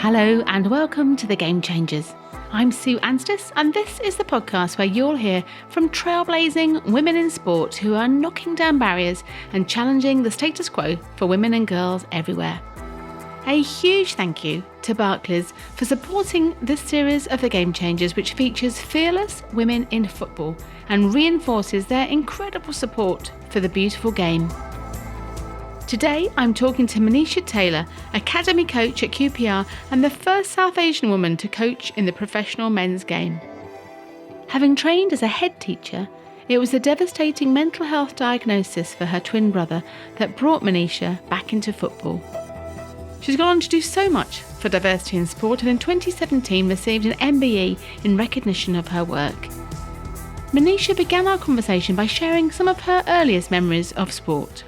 Hello and welcome to The Game Changers. I'm Sue Anstiss and this is the podcast where you'll hear from trailblazing women in sport who are knocking down barriers and challenging the status quo for women and girls everywhere. A huge thank you to Barclays for supporting this series of The Game Changers, which features fearless women in football and reinforces their incredible support for the beautiful game. Today, I'm talking to Manisha Tailor, Academy Coach at QPR and the first South Asian woman to coach in the professional men's game. Having trained as a head teacher, it was a devastating mental health diagnosis for her twin brother that brought Manisha back into football. She's gone on to do so much for diversity in sport and in 2017 received an MBE in recognition of her work. Manisha began our conversation by sharing some of her earliest memories of sport.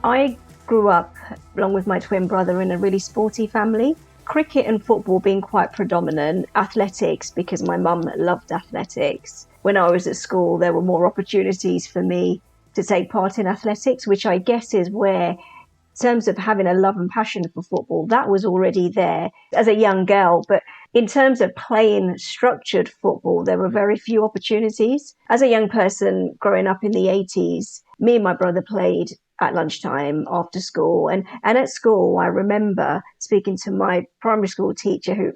I grew up, along with my twin brother, in a really sporty family. Cricket and football being quite predominant. Athletics, because my mum loved athletics. When I was at school, there were more opportunities for me to take part in athletics, which I guess is where, in terms of having a love and passion for football, that was already there as a young girl. But in terms of playing structured football, there were very few opportunities. As a young person growing up in the 80s, me and my brother played at lunchtime after school. And at school, I remember speaking to my primary school teacher,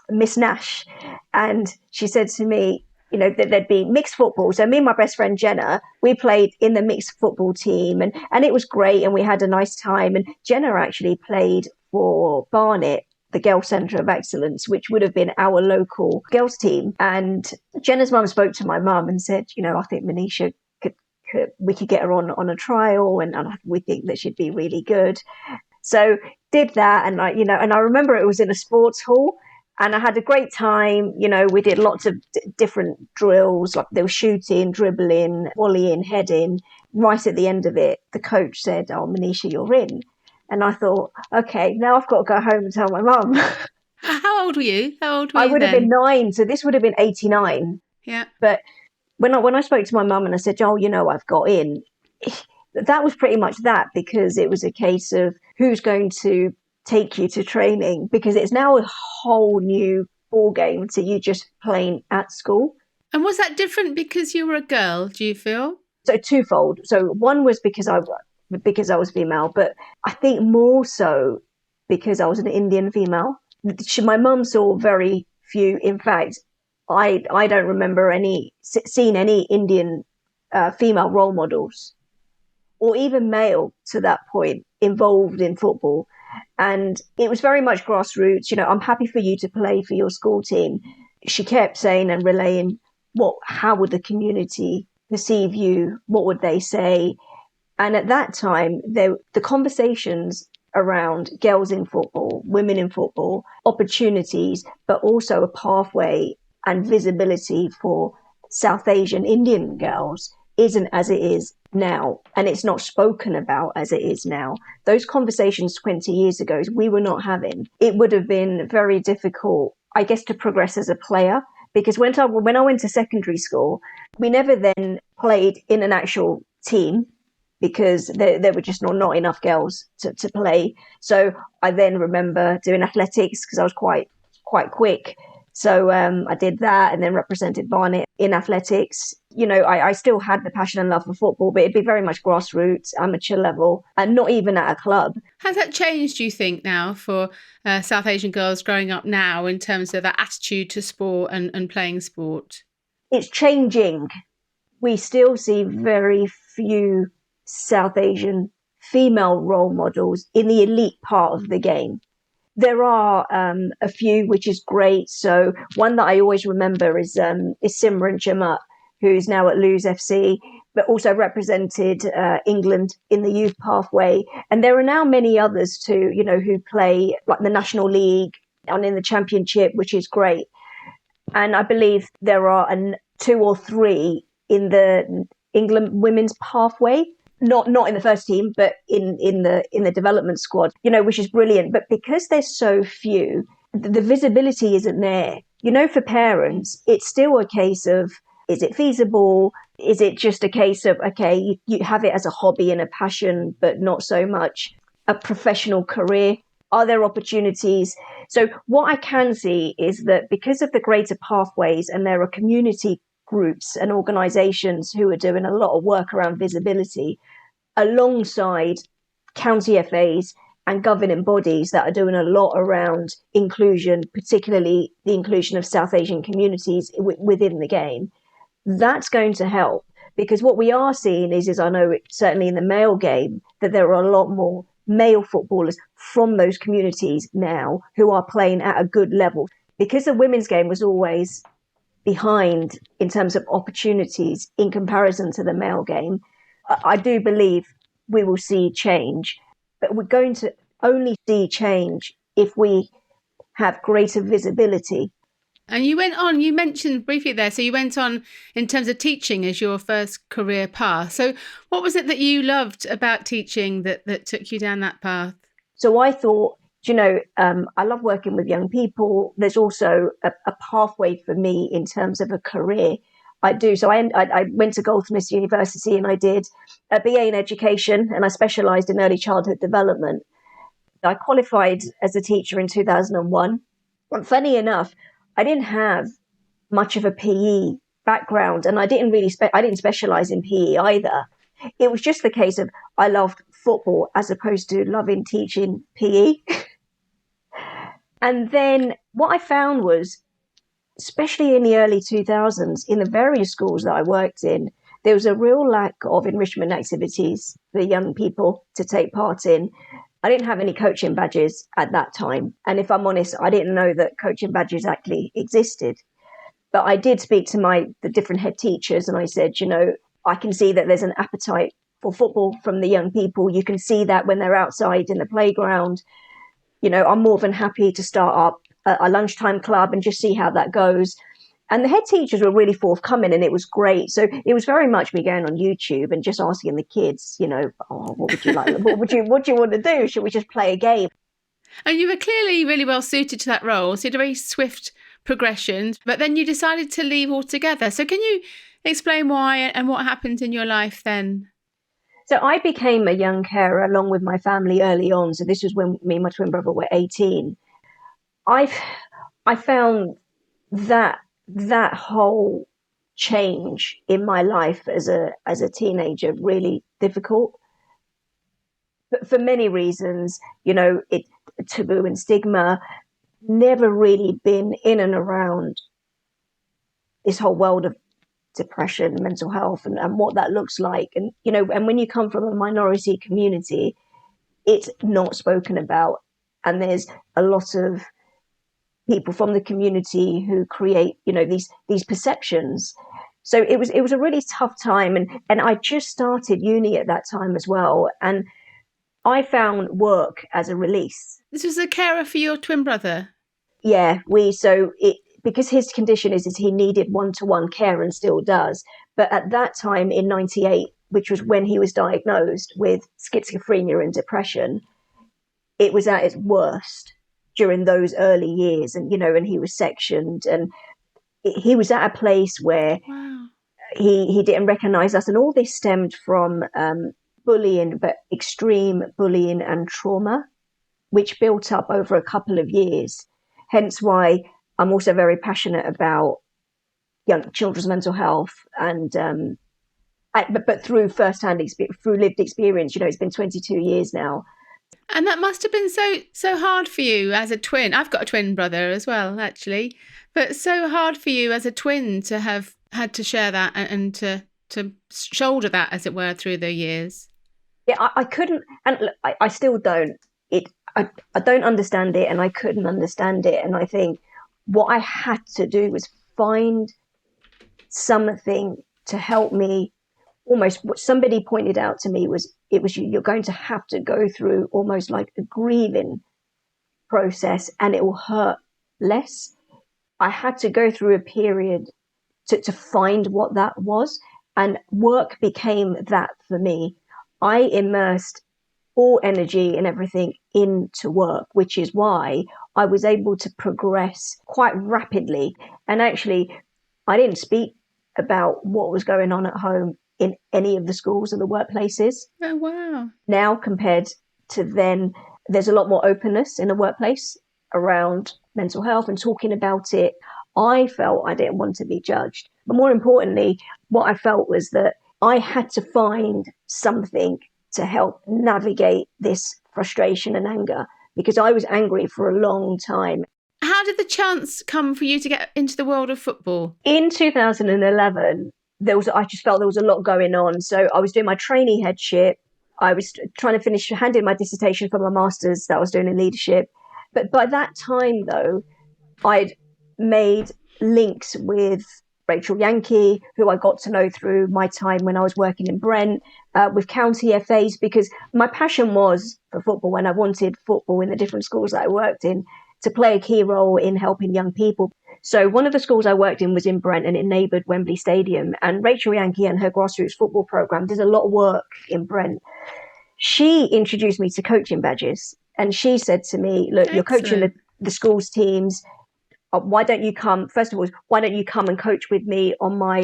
Miss Nash, and she said to me, that there'd be mixed football. So me and my best friend Jenna, we played in the mixed football team and it was great and we had a nice time. And Jenna actually played for Barnet, the Girls' Centre of Excellence, which would have been our local girls team. And Jenna's mum spoke to my mum and said, I think Manisha we could get her on a trial and we think that she'd be really good. So did that. And I remember it was in a sports hall and I had a great time. We did lots of different drills, like there was shooting, dribbling, volleying, heading. Right at the end of it, the coach said, "Oh, Manisha, you're in." And I thought, okay, now I've got to go home and tell my mum. How old were you? I would have been 9. So this would have been 89. Yeah. But when I spoke to my mum and I said, I've got in, that was pretty much that, because it was a case of who's going to take you to training, because it's now a whole new ball game to you just playing at school. And was that different because you were a girl, do you feel? So twofold. So one was because I was female, but I think more so because I was an Indian female. My mum saw very few, in fact, I don't remember seeing any Indian female role models or even male to that point involved in football. And it was very much grassroots. I'm happy for you to play for your school team. She kept saying and relaying, how would the community perceive you? What would they say? And at that time, the conversations around girls in football, women in football, opportunities, but also a pathway and visibility for South Asian Indian girls isn't as it is now. And it's not spoken about as it is now. Those conversations 20 years ago, we were not having. It would have been very difficult, I guess, to progress as a player, because when I went to secondary school, we never then played in an actual team because there were just not enough girls to play. So I then remember doing athletics because I was quite quick. So I did that and then represented Barnet in athletics. I still had the passion and love for football, but it'd be very much grassroots, amateur level, and not even at a club. Has that changed, do you think, now for South Asian girls growing up now in terms of their attitude to sport and playing sport? It's changing. We still see very few South Asian female role models in the elite part of the game. There are a few, which is great. So one that I always remember is Simran Jamat, who's now at Lewes FC, but also represented England in the youth pathway. And there are now many others too, who play like the National League and in the Championship, which is great. And I believe there are 2 or 3 in the England women's pathway. Not in the first team, but in the development squad, which is brilliant. But because there's so few, the visibility isn't there. For parents, it's still a case of, is it feasible? Is it just a case of, okay, you have it as a hobby and a passion, but not so much a professional career? Are there opportunities? So what I can see is that because of the greater pathways, and there are community groups and organisations who are doing a lot of work around visibility alongside county FAs and governing bodies that are doing a lot around inclusion, particularly the inclusion of South Asian communities within the game. That's going to help, because what we are seeing is I know certainly in the male game that there are a lot more male footballers from those communities now who are playing at a good level, because the women's game was always behind in terms of opportunities in comparison to the male game. I do believe we will see change, but we're going to only see change if we have greater visibility. And you went on, you mentioned briefly there, so you went on in terms of teaching as your first career path. So what was it that you loved about teaching that took you down that path? So I thought, I love working with young people. There's also a pathway for me in terms of a career. I do. So I went to Goldsmiths University and I did a BA in education, and I specialised in early childhood development. I qualified as a teacher in 2001. And funny enough, I didn't have much of a PE background, and I didn't specialise in PE either. It was just the case of I loved football as opposed to loving teaching PE. And then what I found was, especially in the early 2000s, in the various schools that I worked in, there was a real lack of enrichment activities for young people to take part in. I didn't have any coaching badges at that time. And if I'm honest, I didn't know that coaching badges actually existed. But I did speak to the different head teachers, and I said, I can see that there's an appetite for football from the young people. You can see that when they're outside in the playground. I'm more than happy to start up a lunchtime club and just see how that goes. And the head teachers were really forthcoming, and it was great. So it was very much me going on YouTube and just asking the kids, what would you like? what do you want to do? Should we just play a game? And you were clearly really well suited to that role. So you had a very swift progression, but then you decided to leave altogether. So can you explain why and what happened in your life then? So I became a young carer along with my family early on. So this was when me and my twin brother were 18. I found that whole change in my life as a teenager really difficult, but for many reasons. Taboo and stigma, never really been in and around this whole world of depression, mental health, and what that looks like. And and when you come from a minority community, it's not spoken about, and there's a lot of people from the community who create these perceptions. So it was a really tough time, and I just started uni at that time as well, and I found work as a release. This was a carer for your twin brother? Yeah, because his condition is he needed one-to-one care and still does. But at that time in 98, which was when he was diagnosed with schizophrenia and depression, it was at its worst during those early years. And, and he was sectioned, and he was at a place where wow. he didn't recognize us. And all this stemmed from bullying, but extreme bullying and trauma, which built up over a couple of years. Hence why I'm also very passionate about young children's mental health, and but through firsthand experience, through lived experience. It's been 22 years now. And that must have been so hard for you as a twin. I've got a twin brother as well, actually, but so hard for you as a twin to have had to share that and to shoulder that, as it were, through the years. Yeah, I couldn't, and I still don't. I don't understand it, and I couldn't understand it. And I think what I had to do was find something to help me. Almost what somebody pointed out to me was you're going to have to go through almost like a grieving process, and it will hurt less. I had to go through a period to find what that was, and work became that for me. I immersed all energy and everything into work, which is why I was able to progress quite rapidly. And actually, I didn't speak about what was going on at home in any of the schools or the workplaces. Oh, wow. Now, compared to then, there's a lot more openness in the workplace around mental health and talking about it. I felt I didn't want to be judged. But more importantly, what I felt was that I had to find something to help navigate this frustration and anger, because I was angry for a long time. How did the chance come for you to get into the world of football? In 2011, I just felt there was a lot going on. So I was doing my trainee headship. I was trying to hand in my dissertation for my master's that I was doing in leadership. But by that time, though, I'd made links with Rachel Yankee, who I got to know through my time when I was working in Brent, with county FAs, because my passion was for football and I wanted football in the different schools that I worked in to play a key role in helping young people. So one of the schools I worked in was in Brent and it neighboured Wembley Stadium. And Rachel Yankee and her grassroots football programme did a lot of work in Brent. She introduced me to coaching badges. And she said to me, look, you're coaching the school's teams. Why don't you come? First of all, why don't you come and coach with me on my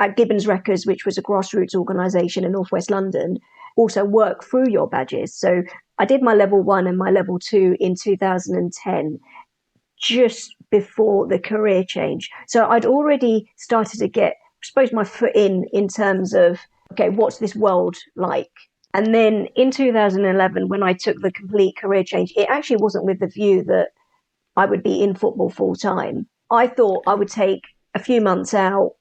at Gibbons Records, which was a grassroots organisation in Northwest London, also work through your badges. So I did my level 1 and my level 2 in 2010, just before the career change. So I'd already started to get, I suppose, my foot in terms of, okay, what's this world like? And then in 2011, when I took the complete career change, it actually wasn't with the view that I would be in football full time. I thought I would take a few months out.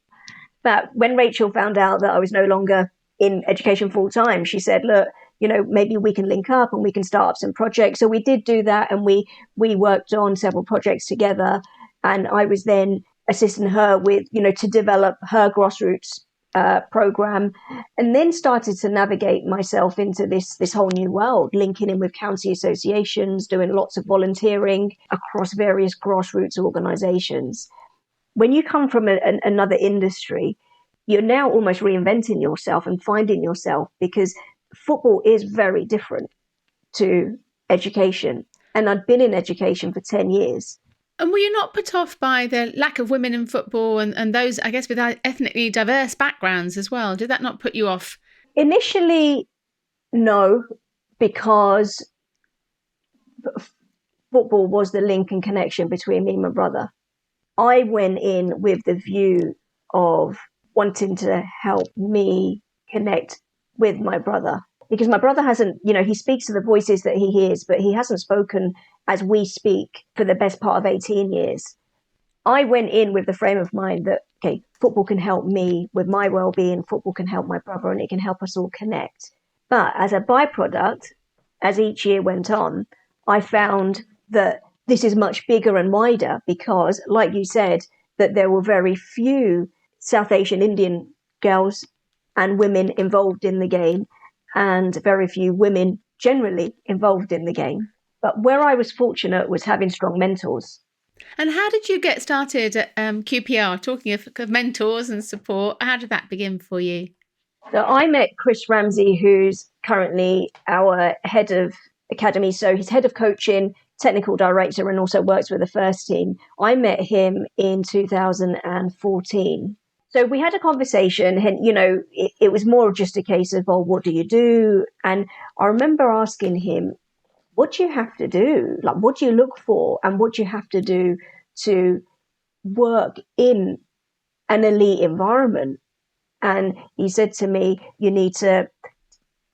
But when Rachel found out that I was no longer in education full time, she said, look, maybe we can link up and we can start up some projects. So we did do that, and we worked on several projects together. And I was then assisting her with, to develop her grassroots program, and then started to navigate myself into this whole new world, linking in with county associations, doing lots of volunteering across various grassroots organizations. When you come from another industry, you're now almost reinventing yourself and finding yourself, because football is very different to education. And I'd been in education for 10 years. And were you not put off by the lack of women in football and those, I guess, with ethnically diverse backgrounds as well? Did that not put you off? Initially, no, because football was the link and connection between me and my brother. I went in with the view of wanting to help me connect with my brother, because my brother hasn't, he speaks to the voices that he hears, but he hasn't spoken as we speak for the best part of 18 years. I went in with the frame of mind that, okay, football can help me with my well-being, football can help my brother, and it can help us all connect. But as a byproduct, as each year went on, I found that this is much bigger and wider, because, like you said, that there were very few South Asian Indian girls and women involved in the game, and very few women generally involved in the game. But where I was fortunate was having strong mentors. And how did you get started at QPR? Talking of mentors and support, how did that begin for you? So I met Chris Ramsey, who's currently our head of academy. So he's head of coaching, technical director, and also works with the first team. I met him in 2014. So we had a conversation, and, it was more just a case of, what do you do? And I remember asking him, what do you have to do? Like, what do you look for? And what do you have to do to work in an elite environment? And he said to me, you need to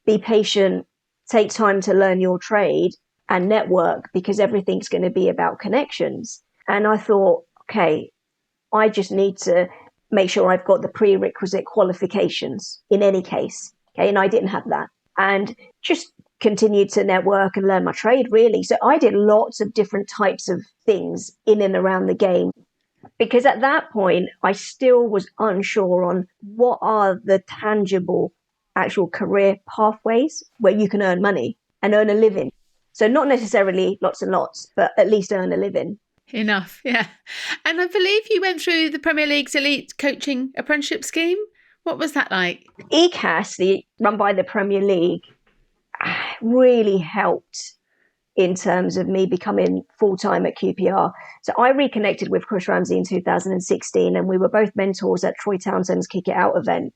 be patient, take time to learn your trade and network, because everything's going to be about connections. And I thought, okay, I just need to make sure I've got the prerequisite qualifications in any case. Okay. And I didn't have that. And just continued to network and learn my trade, really. So I did lots of different types of things in and around the game, because at that point, I still was unsure on what are the tangible actual career pathways where you can earn money and earn a living. So not necessarily lots and lots, but at least earn a living. Enough, yeah. And I believe you went through the Premier League's elite coaching apprenticeship scheme. What was that like? ECAS, run by the Premier League, really helped in terms of me becoming full-time at QPR. So I reconnected with Chris Ramsey in 2016, and we were both mentors at Troy Townsend's Kick It Out event.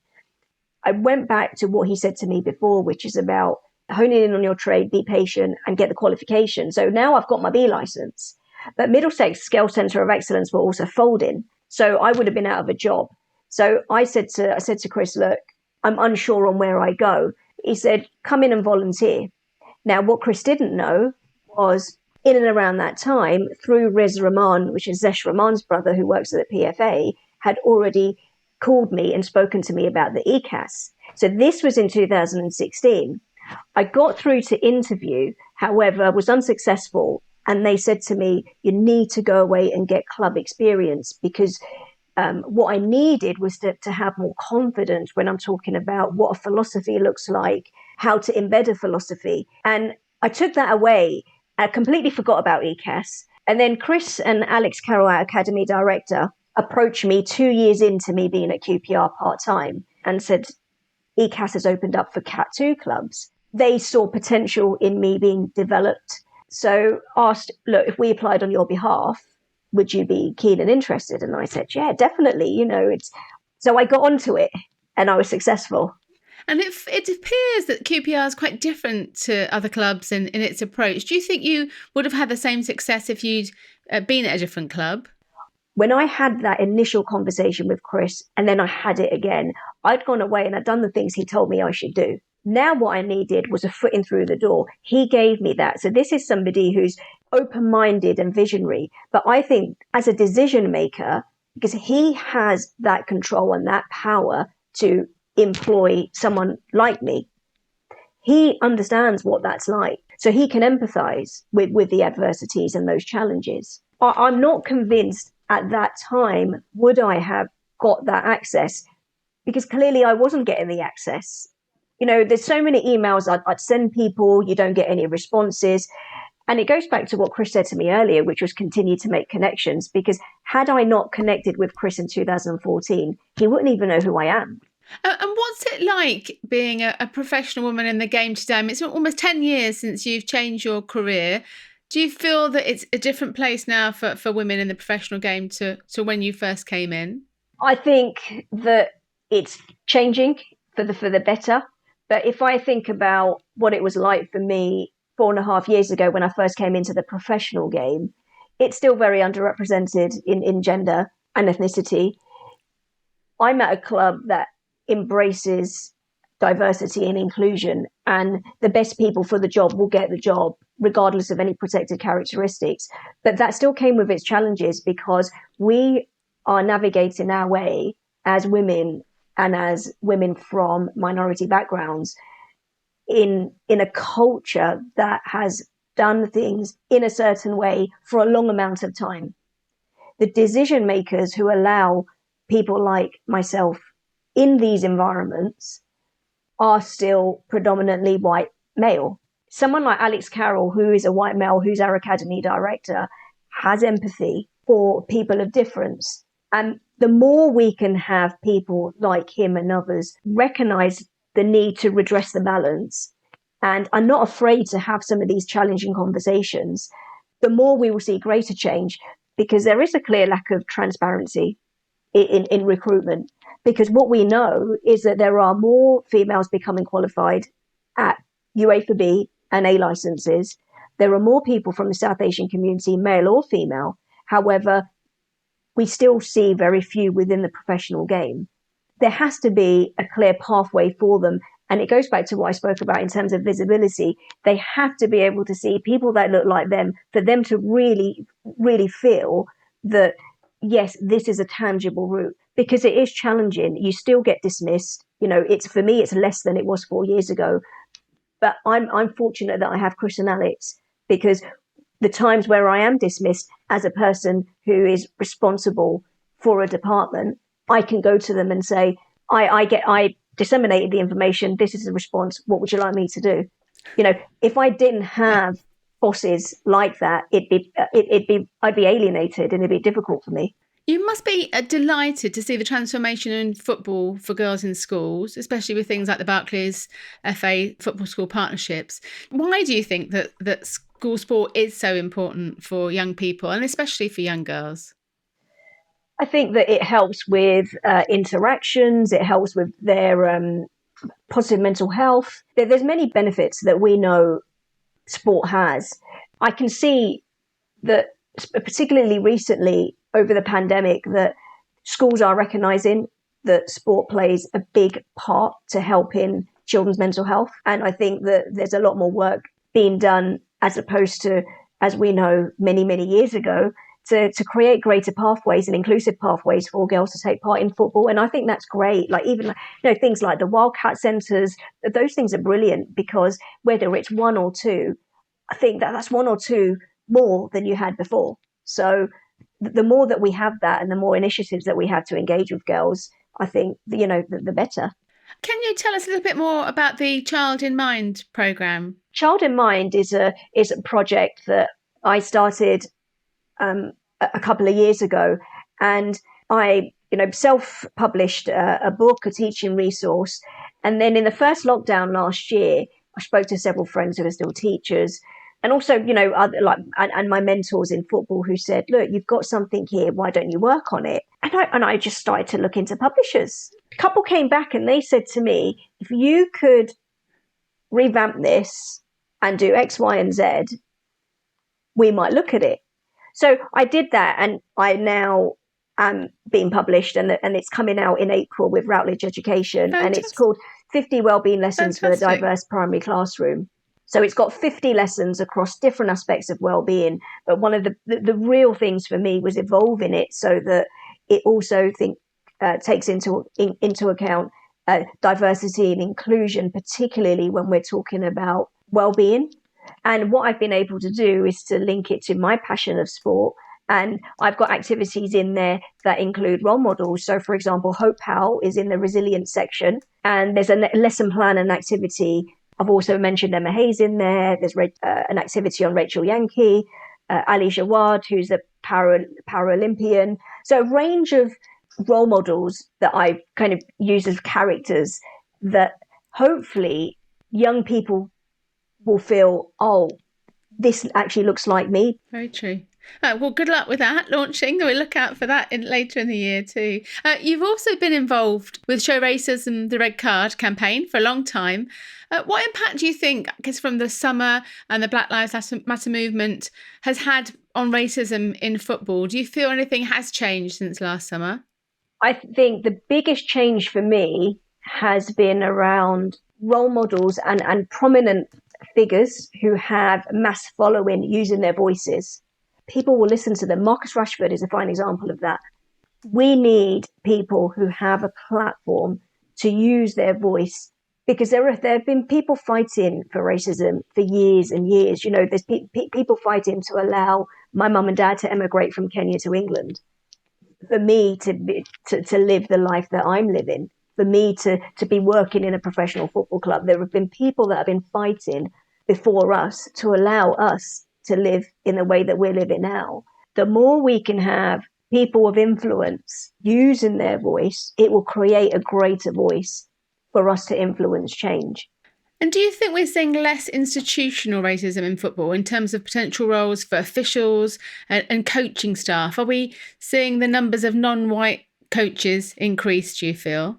I went back to what he said to me before, which is about hone in on your trade, be patient, and get the qualification. So now I've got my B license. But Middlesex Scale Centre of Excellence were also folding. So I would have been out of a job. So I said to Chris, look, I'm unsure on where I go. He said, come in and volunteer. Now, what Chris didn't know was in and around that time, through Rez Rahman, which is Zesh Rahman's brother who works at the PFA, had already called me and spoken to me about the ECAS. So this was in 2016. I got through to interview, however, was unsuccessful. And they said to me, you need to go away and get club experience, because what I needed was to have more confidence when I'm talking about what a philosophy looks like, how to embed a philosophy. And I took that away. I completely forgot about ECAS. And then Chris and Alex Carroll, our academy director, approached me 2 years into me being at QPR part-time and said, ECAS has opened up for Cat 2 clubs. They saw potential in me being developed. So asked, look, if we applied on your behalf, would you be keen and interested? And I said, yeah, definitely. So I got onto it and I was successful. And it appears that QPR is quite different to other clubs in its approach. Do you think you would have had the same success if you'd been at a different club? When I had that initial conversation with Chris and then I had it again, I'd gone away and I'd done the things he told me I should do. Now what I needed was a foot in through the door. He gave me that. So this is somebody who's open-minded and visionary. But I think as a decision maker, because he has that control and that power to employ someone like me, he understands what that's like. So he can empathize with the adversities and those challenges. I'm not convinced at that time would I have got that access, because clearly I wasn't getting the access. There's so many emails I'd send people, you don't get any responses. And it goes back to what Chris said to me earlier, which was continue to make connections, because had I not connected with Chris in 2014, he wouldn't even know who I am. And what's it like being a professional woman in the game today? I mean, it's almost 10 years since you've changed your career. Do you feel that it's a different place now for women in the professional game to when you first came in? I think that it's changing for the better. But if I think about what it was like for me 4.5 years ago when I first came into the professional game, it's still very underrepresented in gender and ethnicity. I'm at a club that embraces diversity and inclusion, and the best people for the job will get the job regardless of any protected characteristics. But that still came with its challenges, because we are navigating our way as women and as women from minority backgrounds in a culture that has done things in a certain way for a long amount of time. The decision makers who allow people like myself in these environments are still predominantly white male. Someone like Alex Carroll, who is a white male, who's our academy director, has empathy for people of difference. And the more we can have people like him and others recognize the need to redress the balance and are not afraid to have some of these challenging conversations, the more we will see greater change, because there is a clear lack of transparency in recruitment. Because what we know is that there are more females becoming qualified at UEFA B and A licenses. There are more people from the South Asian community, male or female. However, we still see very few within the professional game. There has to be a clear pathway for them. And it goes back to what I spoke about in terms of visibility. They have to be able to see people that look like them, for them to really, really feel that, yes, this is a tangible route, because it is challenging. You still get dismissed. For me, it's less than it was 4 years ago. But I'm fortunate that I have Chris and Alex, because the times where I am dismissed as a person who is responsible for a department, I can go to them and say, I disseminated the information. This is the response. What would you like me to do? If I didn't have bosses like that, I'd be alienated and it'd be difficult for me. You must be delighted to see the transformation in football for girls in schools, especially with things like the Barclays FA football school partnerships. Why do you think that school sport is so important for young people, and especially for young girls? I think that it helps with interactions. It helps with their positive mental health. There's many benefits that we know sport has. I can see that, particularly recently over the pandemic, that schools are recognising that sport plays a big part to helping children's mental health. And I think that there's a lot more work being done, as opposed to, as we know, many, many years ago, to create greater pathways and inclusive pathways for girls to take part in football. And I think that's great. Like, even things like the Wildcat Centres, those things are brilliant, because whether it's one or two, I think that's one or two more than you had before. So the more that we have that, and the more initiatives that we have to engage with girls, I think, the better. Can you tell us a little bit more about the Child in Mind programme? Child in Mind is a project that I started a couple of years ago, and I self-published a book, a teaching resource. And then in the first lockdown last year, I spoke to several friends who are still teachers, and also and my mentors in football, who said, look, you've got something here, why don't you work on it? And I just started to look into publishers. A couple came back and they said to me, if you could revamp this and do X, Y, and Z, we might look at it. So I did that, and I now am being published, and it's coming out in April with Routledge Education. Fantastic. And it's called 50 Wellbeing Lessons for the Diverse Primary Classroom. So it's got 50 lessons across different aspects of well-being. But one of the real things for me was evolving it so that it also takes into account diversity and inclusion, particularly when we're talking about well-being. And what I've been able to do is to link it to my passion of sport. And I've got activities in there that include role models. So, for example, Hope Powell is in the resilience section, and there's a lesson plan and activity. I've also mentioned Emma Hayes in there. There's an activity on Rachel Yankee, Ali Jawad, who's a Paralympian. So a range of role models that I kind of use as characters that hopefully young people will feel, oh, this actually looks like me. Very true. Well, good luck with that launching. We'll look out for that later in the year too. You've also been involved with Show Racism the Red Card campaign for a long time. What impact do you think, because from the summer and the Black Lives Matter movement, has had on racism in football? Do you feel anything has changed since last summer? I think the biggest change for me has been around role models and prominent figures who have mass following using their voices. People will listen to them. Marcus Rashford is a fine example of that. We need people who have a platform to use their voice, because there have been people fighting for racism for years and years. There's people fighting to allow my mum and dad to emigrate from Kenya to England, for me to live the life that I'm living, for me to be working in a professional football club. There have been people that have been fighting before us to allow us to live in the way that we're living now. The more we can have people of influence using their voice, it will create a greater voice for us to influence change. And do you think we're seeing less institutional racism in football in terms of potential roles for officials and coaching staff? Are we seeing the numbers of non-white coaches increase, do you feel?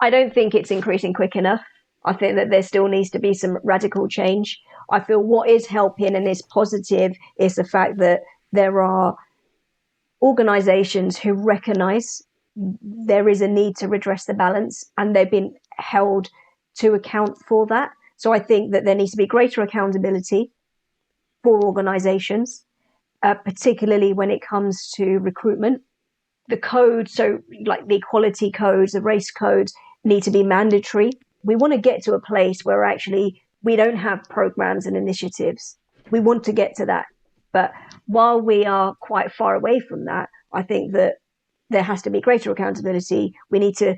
I don't think it's increasing quick enough. I think that there still needs to be some radical change. I feel what is helping and is positive is the fact that there are organisations who recognise there is a need to redress the balance, and they've been held to account for that. So I think that there needs to be greater accountability for organisations, particularly when it comes to recruitment. The code, so like the equality codes, the race codes, need to be mandatory. We want to get to a place where actually we don't have programs and initiatives. We want to get to that. But while we are quite far away from that, I think that there has to be greater accountability. We need to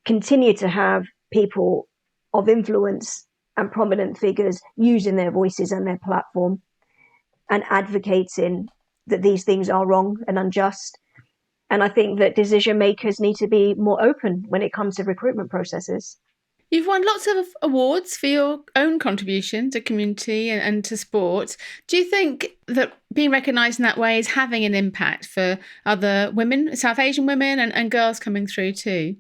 continue to have people of influence and prominent figures using their voices and their platform and advocating that these things are wrong and unjust. And I think that decision makers need to be more open when it comes to recruitment processes. You've won lots of awards for your own contribution to community and to sport. Do you think that being recognised in that way is having an impact for other women, South Asian women and girls coming through too?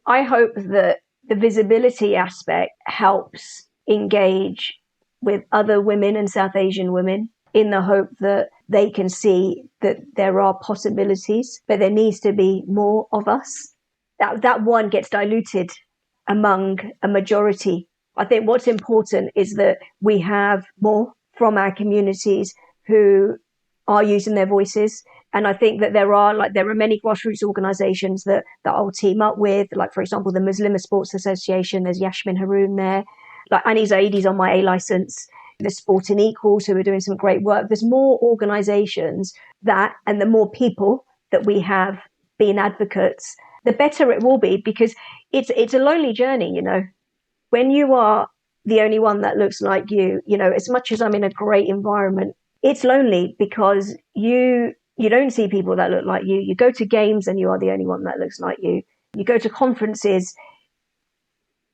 I hope that the visibility aspect helps engage with other women and South Asian women in the hope that they can see that there are possibilities, but there needs to be more of us. That one gets diluted among a majority. I think what's important is that we have more from our communities who are using their voices. And I think that there are many grassroots organizations that I'll team up with, like, for example, the Muslim Sports Association. There's Yasmin Haroon there. Like, Annie Zaidi's on my A license. There's Sporting Equals, who are doing some great work. There's more organizations and the more people that we have being advocates, the better it will be, because it's a lonely journey, when you are the only one that looks like you, as much as I'm in a great environment, it's lonely because you don't see people that look like you. You go to games and you are the only one that looks like you. You go to conferences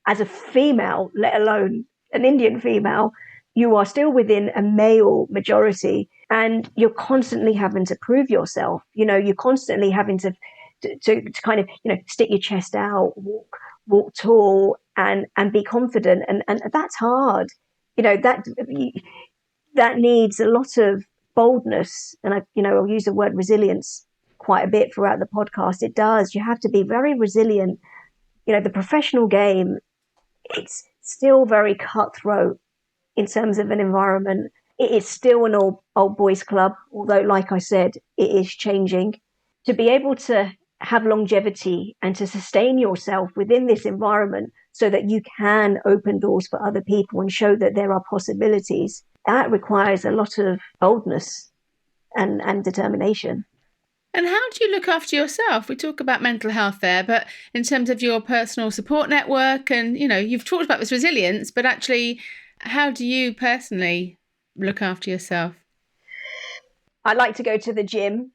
as a female, let alone an Indian female, you are still within a male majority, and you're constantly having to prove yourself. You're constantly having to kind of, stick your chest out, walk tall, and be confident. And that's hard. That needs a lot of boldness. And I'll use the word resilience quite a bit throughout the podcast. It does. You have to be very resilient. The professional game, it's still very cutthroat in terms of an environment. It is still an old boys club, although, like I said, it is changing. To be able to have longevity and to sustain yourself within this environment so that you can open doors for other people and show that there are possibilities, that requires a lot of boldness and determination. And how do you look after yourself? We talk about mental health there, but in terms of your personal support network, and, you've talked about this resilience, but actually, how do you personally look after yourself? I like to go to the gym.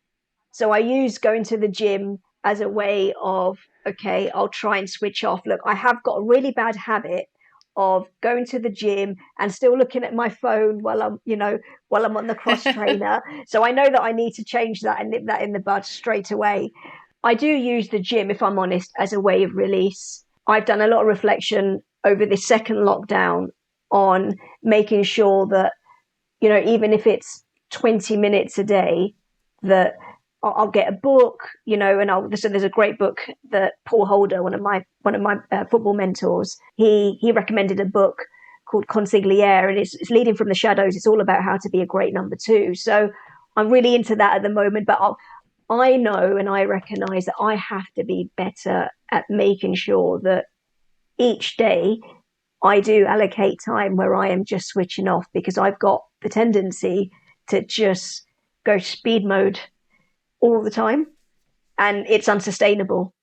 So I use going to the gym as a way of, okay, I'll try and switch off. Look, I have got a really bad habit of going to the gym and still looking at my phone while I'm on the cross trainer. So I know that I need to change that and nip that in the bud straight away. I do use the gym, if I'm honest, as a way of release. I've done a lot of reflection over this second lockdown on making sure that, even if it's 20 minutes a day, that I'll get a book, so there's a great book that Paul Holder, one of my football mentors, he recommended a book called Consigliere, and it's Leading from the Shadows. It's all about how to be a great number two. So I'm really into that at the moment, but I know and I recognize that I have to be better at making sure that each day I do allocate time where I am just switching off, because I've got the tendency to just go speed mode all the time, and it's unsustainable.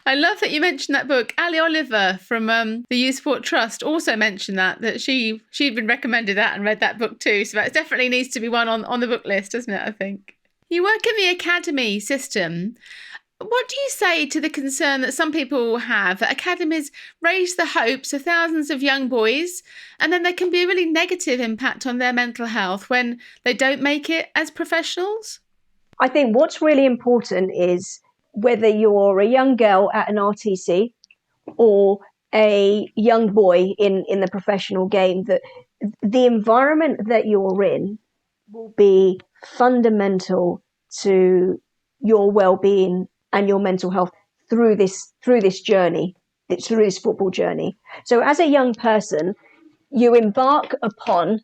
I love that you mentioned that book. Ali Oliver from the Youth Sport Trust also mentioned that she'd been recommended that and read that book too. So that definitely needs to be one on the book list, doesn't it, I think? You work in the academy system. What do you say to the concern that some people have that academies raise the hopes of thousands of young boys, and then there can be a really negative impact on their mental health when they don't make it as professionals? I think what's really important is whether you're a young girl at an RTC or a young boy in the professional game, that the environment that you're in will be fundamental to your well-being and your mental health through this journey, through this football journey. So as a young person, you embark upon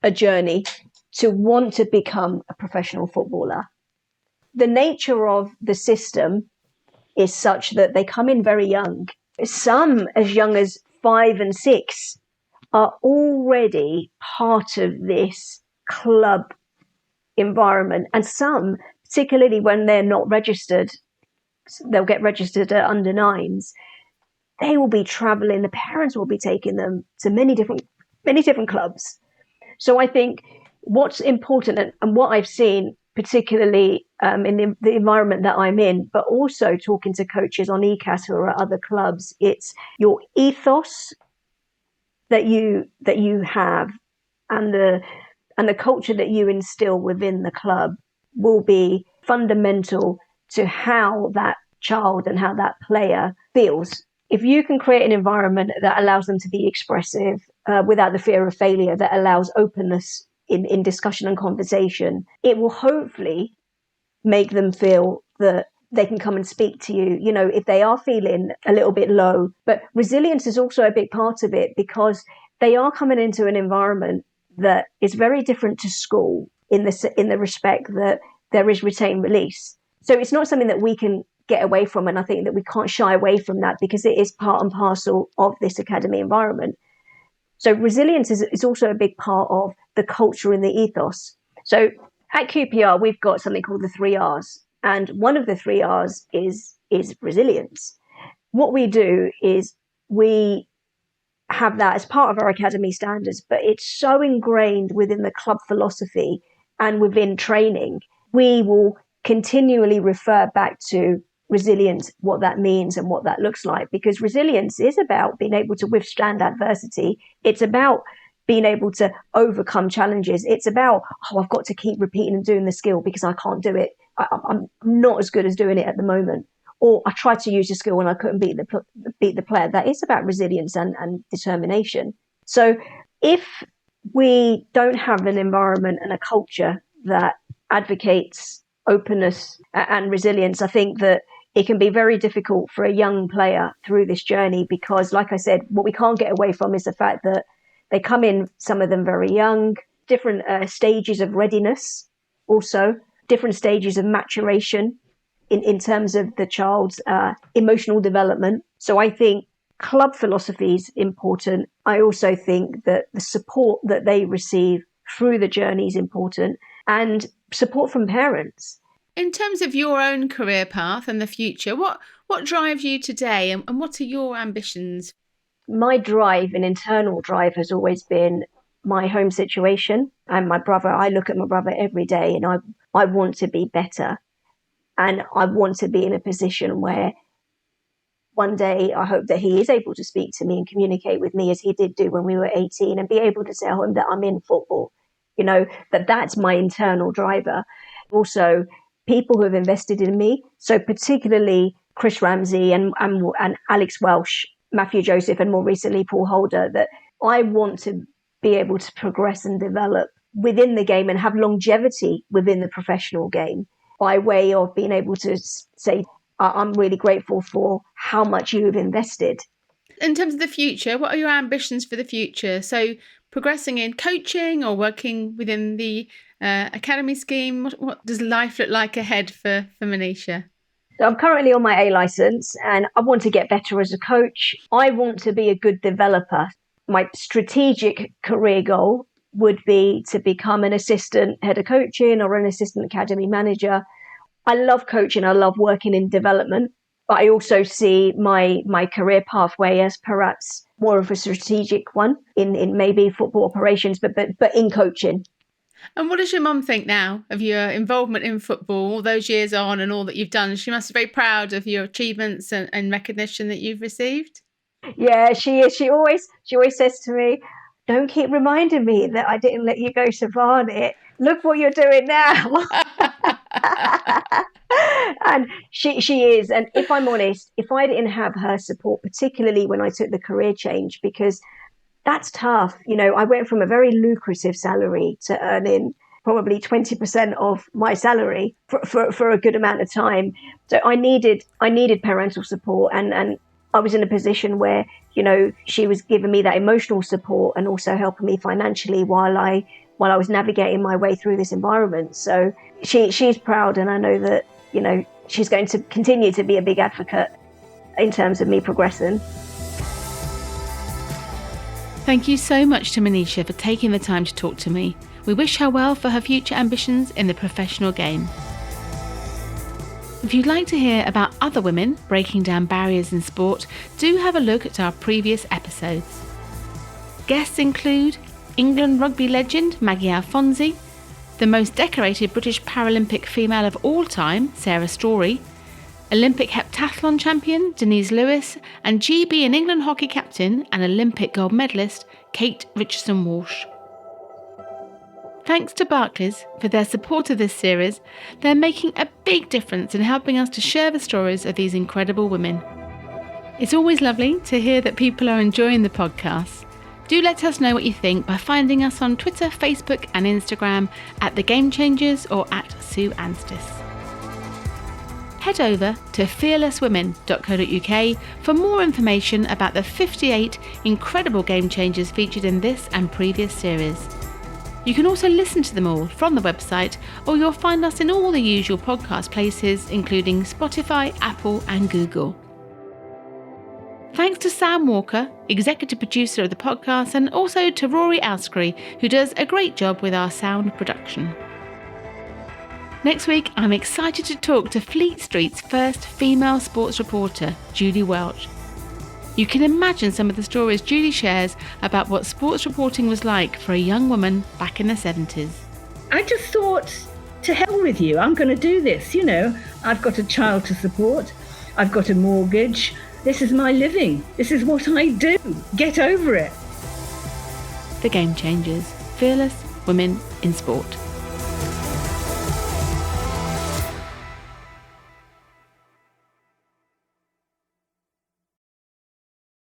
a journey to want to become a professional footballer. The nature of the system is such that they come in very young. Some as young as 5 and 6 are already part of this club environment. And some, particularly when they're not registered, they'll get registered at under 9s. They will be traveling. The parents will be taking them to many different clubs. So I think what's important, and what I've seen, particularly in the environment that I'm in, but also talking to coaches on ECAS who are at other clubs, it's your ethos that you have, and the culture that you instill within the club will be fundamental to how that child and how that player feels if you can create an environment that allows them to be expressive without the fear of failure, that allows openness in discussion and conversation, it will hopefully make them feel that they can come and speak to you, if they are feeling a little bit low. But resilience is also a big part of it, because they are coming into an environment that is very different to school in the respect that there is retained release. So it's not something that we can get away from. And I think that we can't shy away from that, because it is part and parcel of this academy environment. So resilience is also a big part of the culture and the ethos. So at QPR, we've got something called the 3 R's. And one of the 3 R's is resilience. What we do is we have that as part of our academy standards, but it's so ingrained within the club philosophy and within training. We will continually refer back to resilience, what that means and what that looks like, because resilience is about being able to withstand adversity. It's about being able to overcome challenges. It's about, I've got to keep repeating and doing the skill because I can't do it. I'm not as good as doing it at the moment. Or I tried to use the skill and I couldn't beat the player. That is about resilience and determination. So if we don't have an environment and a culture that advocates openness and resilience, I think that it can be very difficult for a young player through this journey, because, like I said, what we can't get away from is the fact that they come in, some of them very young, different stages of readiness, also different stages of maturation in terms of the child's emotional development. So I think club philosophy is important. I also think that the support that they receive through the journey is important, and support from parents. In terms of your own career path and the future, what drives you today, and what are your ambitions? My drive, an internal drive, has always been my home situation and my brother. I look at my brother every day and I want to be better. And I want to be in a position where one day I hope that he is able to speak to me and communicate with me as he did do when we were 18, and be able to tell him that I'm in football, that's my internal driver. Also, people who have invested in me, so particularly Chris Ramsey and Alex Welsh, Matthew Joseph, and more recently Paul Holder, that I want to be able to progress and develop within the game and have longevity within the professional game, by way of being able to say, I'm really grateful for how much you have invested. In terms of the future, what are your ambitions for the future? So progressing in coaching or working within the academy scheme, what does life look like ahead for Manisha? So I'm currently on my A license and I want to get better as a coach. I want to be a good developer. My strategic career goal would be to become an assistant head of coaching or an assistant academy manager. I love coaching. I love working in development, but I also see my career pathway as perhaps more of a strategic one in maybe football operations, but in coaching. And what does your mum think now of your involvement in football all those years on and all that you've done? She must be very proud of your achievements and recognition that you've received. Yeah, she is. She always says to me, don't keep reminding me that I didn't let you go to Barnet. Look what you're doing now. And she is. And if I'm honest, if I didn't have her support, particularly when I took the career change, because that's tough. I went from a very lucrative salary to earning probably 20% of my salary for a good amount of time. So I needed parental support, and I was in a position where, she was giving me that emotional support and also helping me financially while I was navigating my way through this environment. So she's proud, and I know that, she's going to continue to be a big advocate in terms of me progressing. Thank you so much to Manisha for taking the time to talk to me. We wish her well for her future ambitions in the professional game. If you'd like to hear about other women breaking down barriers in sport, do have a look at our previous episodes. Guests include England rugby legend Maggie Alfonsi, the most decorated British Paralympic female of all time, Sarah Story, Olympic heptathlon champion Denise Lewis, and GB and England hockey captain and Olympic gold medalist Kate Richardson-Walsh. Thanks to Barclays for their support of this series. They're making a big difference in helping us to share the stories of these incredible women. It's always lovely to hear that people are enjoying the podcast. Do let us know what you think by finding us on Twitter, Facebook and Instagram at The Game Changers or at Sue Anstiss. Head over to fearlesswomen.co.uk for more information about the 58 incredible game changers featured in this and previous series. You can also listen to them all from the website, or you'll find us in all the usual podcast places, including Spotify, Apple and Google. Thanks to Sam Walker, executive producer of the podcast, and also to Rory Alscree, who does a great job with our sound production. Next week, I'm excited to talk to Fleet Street's first female sports reporter, Julie Welch. You can imagine some of the stories Julie shares about what sports reporting was like for a young woman back in the 70s. I just thought, to hell with you, I'm going to do this. You know, I've got a child to support, I've got a mortgage. This is my living. This is what I do. Get over it. The Game Changers. Fearless Women in Sport.